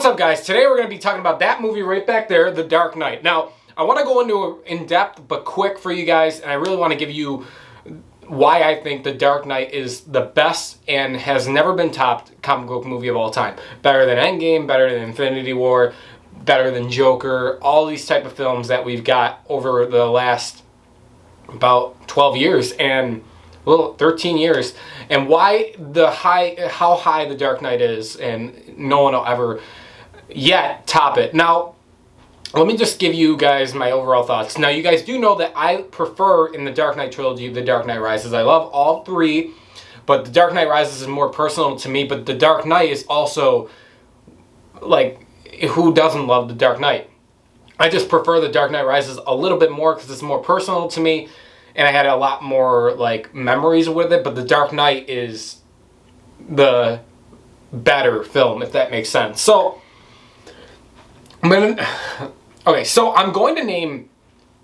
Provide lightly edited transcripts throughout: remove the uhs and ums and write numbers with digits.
up, guys? Today we're going to be talking about that movie right back there, The Dark Knight. Now, I want to go into in-depth but quick for you guys, and I really want to give you why I think The Dark Knight is the best and has never been topped comic book movie of all time. Better than Endgame, better than Infinity War, better than Joker, all these type of films that we've got over the last about 12 years and 13 years, and why how high The Dark Knight is, and no one will ever yet top it. Now, let me just give you guys my overall thoughts. Now, you guys do know that I prefer in the Dark Knight trilogy The Dark Knight Rises. I love all three, but The Dark Knight Rises is more personal to me, but The Dark Knight is also, like, who doesn't love The Dark Knight? I just prefer The Dark Knight Rises a little bit more because it's more personal to me, and I had a lot more, like, memories with it, but The Dark Knight is the better film, if that makes sense. So, I'm going to name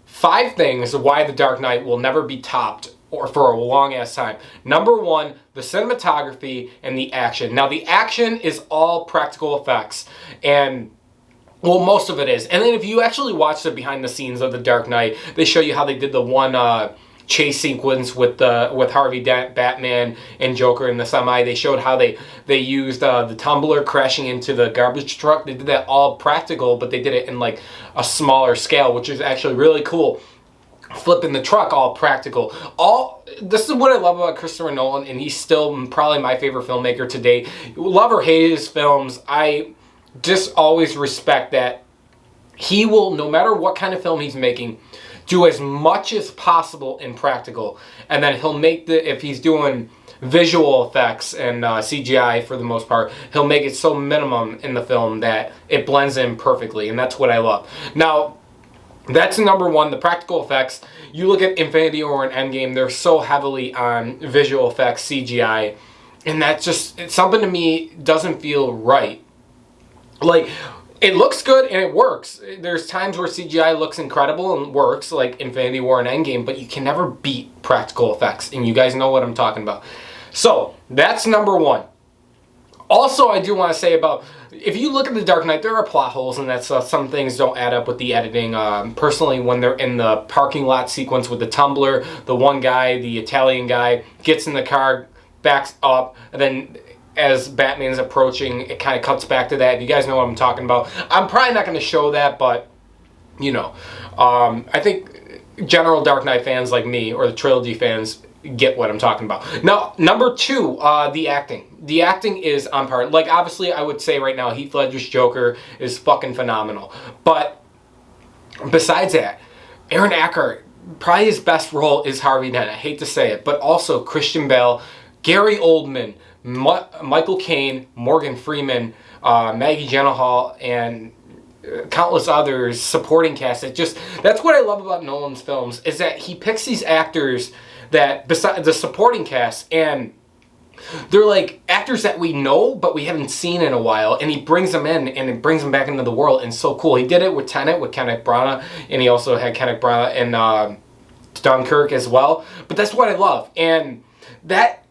5 things why The Dark Knight will never be topped or for a long ass time. Number 1, the cinematography and the action. Now, the action is all practical effects, and well, most of it is. And then if you actually watch the behind the scenes of The Dark Knight, they show you how they did the one chase sequence with Harvey Dent, Batman, and Joker in the semi. They showed how they used the tumbler crashing into the garbage truck. They did that all practical, but they did it in like a smaller scale, which is actually really cool. Flipping the truck, all practical. This is what I love about Christopher Nolan, and he's still probably my favorite filmmaker to date. Love or hate his films, I just always respect that he will, no matter what kind of film he's making, do as much as possible in practical, and then he'll make if he's doing visual effects and CGI for the most part, he'll make it so minimum in the film that it blends in perfectly, and that's what I love. Now, that's number 1, the practical effects. You look at Infinity War and Endgame, they're so heavily on visual effects, CGI, and that's just, something to me doesn't feel right. Like, it looks good and it works. There's times where CGI looks incredible and works, like Infinity War and Endgame, but you can never beat practical effects, and you guys know what I'm talking about. So, that's number 1. Also, I do want to say about, if you look at The Dark Knight, there are plot holes and that stuff. Some things don't add up with the editing. Personally, when they're in the parking lot sequence with the tumbler, the one guy, the Italian guy, gets in the car, backs up, and then as Batman's approaching, it kind of cuts back to that. If you guys know what I'm talking about. I'm probably not going to show that, but, you know. I think general Dark Knight fans like me, or the trilogy fans, get what I'm talking about. Now, number 2, the acting. The acting is on par. Like, obviously, I would say right now, Heath Ledger's Joker is fucking phenomenal. But, besides that, Aaron Eckhart, probably his best role is Harvey Dent. I hate to say it. But also, Christian Bale, Gary Oldman, Michael Caine, Morgan Freeman, Maggie Gyllenhaal, and countless others, supporting cast. That's what I love about Nolan's films, is that he picks these actors that, besides the supporting cast, and they're like actors that we know but we haven't seen in a while, and he brings them in and it brings them back into the world, and it's so cool. He did it with Tenet with Kenneth Branagh, and he also had Kenneth Branagh in Dunkirk as well. But that's what I love, and that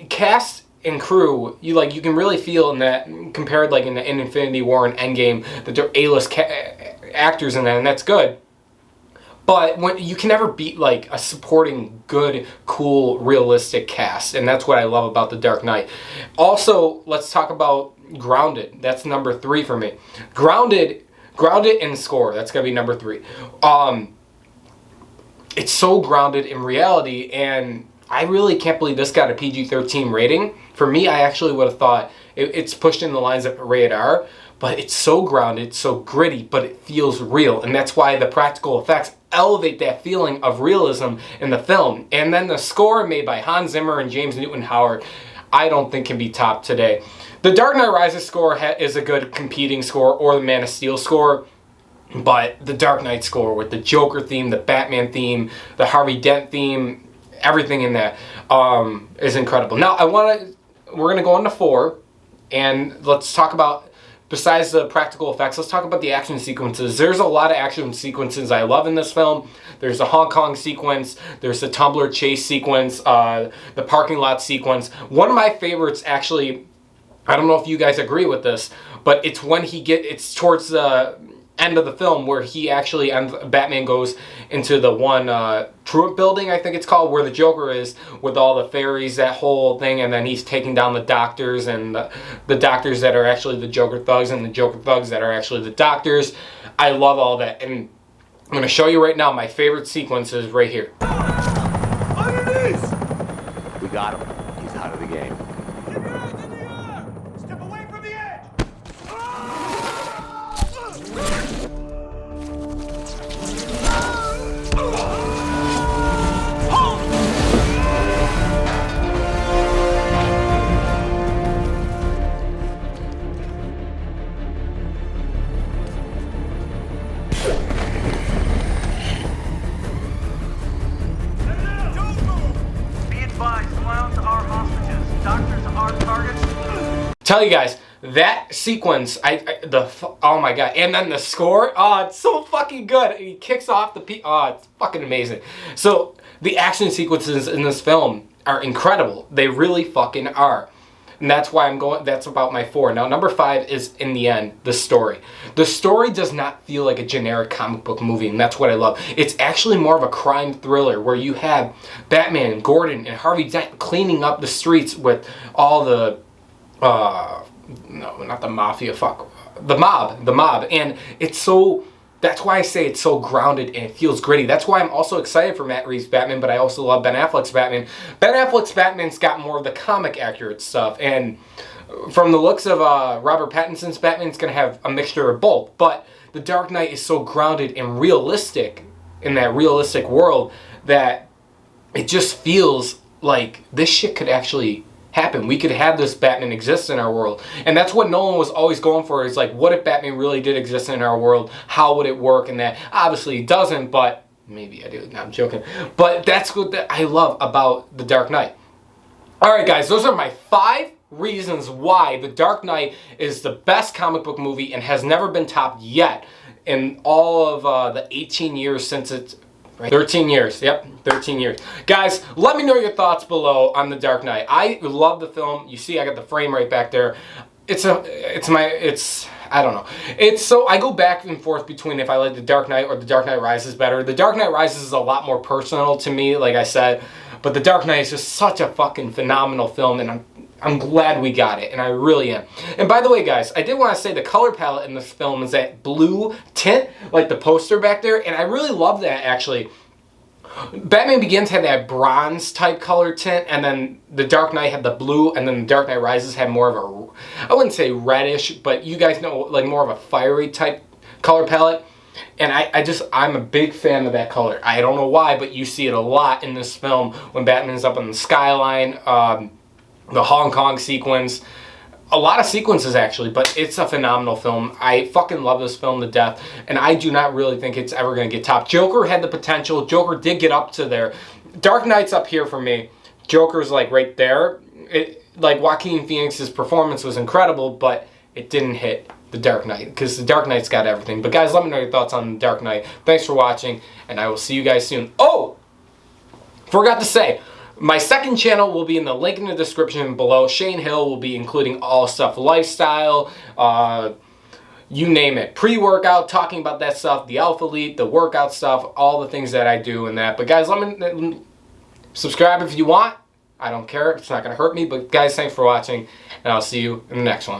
cast and crew, you can really feel in that, compared like in Infinity War and Endgame, that they're A-list actors in that, and that's good. But when you can never beat like a supporting, good, cool, realistic cast, and that's what I love about The Dark Knight. Also, let's talk about Grounded. That's number 3 for me. Grounded and score. That's gonna be number 3. It's so grounded in reality, and I really can't believe this got a PG-13 rating. For me, I actually would have thought it's pushed in the lines of rated R, but it's so grounded, so gritty, but it feels real, and that's why the practical effects elevate that feeling of realism in the film. And then the score, made by Hans Zimmer and James Newton Howard, I don't think can be topped today. The Dark Knight Rises score is a good competing score, or the Man of Steel score, but the Dark Knight score with the Joker theme, the Batman theme, the Harvey Dent theme, everything in that is incredible. Now, we're going to go into 4, and let's talk about, besides the practical effects, let's talk about the action sequences. There's a lot of action sequences I love in this film. There's the Hong Kong sequence, there's the tumbler chase sequence, the parking lot sequence. One of my favorites, actually, I don't know if you guys agree with this, but it's when it's towards the end of the film where he actually Batman goes into the one Truant building, I think it's called, where the Joker is with all the fairies, that whole thing, and then he's taking down the doctors and the doctors that are actually the Joker thugs and the Joker thugs that are actually the doctors. I love all that, and I'm going to show you right now my favorite sequences right here. We got him. He's out of the game. Keep your hands in the air! Step away from the edge! Be advised, clowns are hostages. Doctors are targets. Tell you guys, that sequence, oh my god, and then the score, oh, it's so fucking good. He kicks off oh, it's fucking amazing. So, the action sequences in this film are incredible. They really fucking are. And that's why that's about my 4. Now, number 5 is, in the end, the story. The story does not feel like a generic comic book movie, and that's what I love. It's actually more of a crime thriller where you have Batman, Gordon, and Harvey Dent cleaning up the streets with all the, no, not the mafia, the mob. And it's so, that's why I say it's so grounded and it feels gritty. That's why I'm also excited for Matt Reeves' Batman, but I also love Ben Affleck's Batman. Ben Affleck's Batman's got more of the comic accurate stuff, and from the looks of Robert Pattinson's Batman, it's going to have a mixture of both. But The Dark Knight is so grounded and realistic in that realistic world that it just feels like this shit could actually happen. We could have this Batman exist in our world. And that's what Nolan was always going for, is like, what if Batman really did exist in our world? How would it work? And that obviously it doesn't, but maybe I do. No, I'm joking. But that's what I love about The Dark Knight. Alright guys, those are my 5 reasons why The Dark Knight is the best comic book movie and has never been topped yet in all of the 18 years since it's... 13 years, yep, 13 years. Guys, let me know your thoughts below on The Dark Knight. I love the film. You see I got the frame right back there. I don't know. So I go back and forth between if I like The Dark Knight or The Dark Knight Rises better. The Dark Knight Rises is a lot more personal to me, like I said, but The Dark Knight is just such a fucking phenomenal film, and I'm glad we got it, and I really am. And by the way, guys, I did want to say the color palette in this film is that blue tint, like the poster back there, and I really love that, actually. Batman Begins had that bronze type color tint, and then The Dark Knight had the blue, and then The Dark Knight Rises had more of a, I wouldn't say reddish, but you guys know, like more of a fiery type color palette. And I'm a big fan of that color. I don't know why, but you see it a lot in this film when Batman's up on the skyline, the Hong Kong sequence. A lot of sequences, actually, but it's a phenomenal film. I fucking love this film to death, and I do not really think it's ever going to get topped. Joker had the potential. Joker did get up to there. Dark Knight's up here for me. Joker's like right there. Like Joaquin Phoenix's performance was incredible, but it didn't hit The Dark Knight, because The Dark Knight's got everything. But guys, let me know your thoughts on The Dark Knight. Thanks for watching, and I will see you guys soon. Oh! Forgot to say, my second channel will be in the link in the description below. Shane Hill will be including all stuff lifestyle, you name it. Pre-workout, talking about that stuff, the Alpha Elite, the workout stuff, all the things that I do and that. But guys, let me subscribe if you want. I don't care. It's not going to hurt me. But guys, thanks for watching, and I'll see you in the next one.